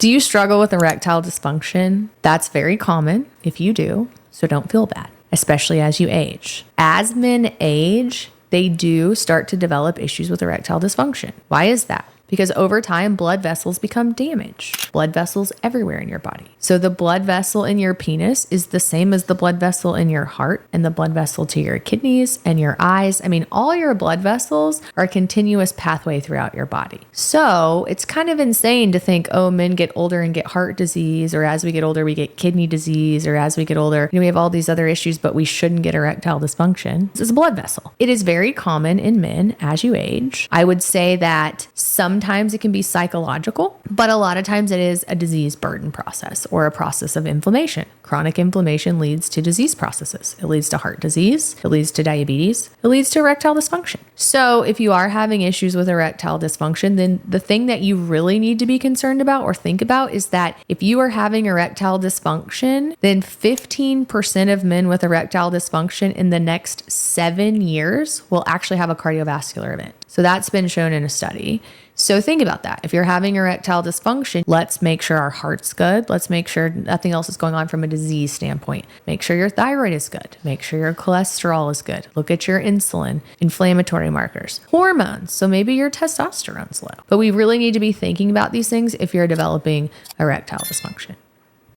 Do you struggle with erectile dysfunction? That's very common if you do, so don't feel bad, especially as you age. As men age, they do start to develop issues with erectile dysfunction. Why is that? Because over time, blood vessels become damaged. Blood vessels everywhere in your body. So the blood vessel in your penis is the same as the blood vessel in your heart and the blood vessel to your kidneys and your eyes. I mean, all your blood vessels are a continuous pathway throughout your body. So it's kind of insane to think, oh, men get older and get heart disease, or as we get older, we get kidney disease, or as we get older, we have all these other issues, but we shouldn't get erectile dysfunction. It's a blood vessel. It is very common in men as you age. I would say that sometimes it can be psychological, but a lot of times it is a disease burden process or a process of inflammation. Chronic inflammation leads to disease processes. It leads to heart disease. It leads to diabetes. It leads to erectile dysfunction. So if you are having issues with erectile dysfunction, then the thing that you really need to be concerned about or think about is that if you are having erectile dysfunction, then 15% of men with erectile dysfunction in the next 7 years will actually have a cardiovascular event. So that's been shown in a study. So think about that. If you're having erectile dysfunction, let's make sure our heart's good. Let's make sure nothing else is going on from a disease standpoint. Make sure your thyroid is good. Make sure your cholesterol is good. Look at your insulin, inflammatory markers, hormones. So maybe your testosterone's low. But we really need to be thinking about these things if you're developing erectile dysfunction.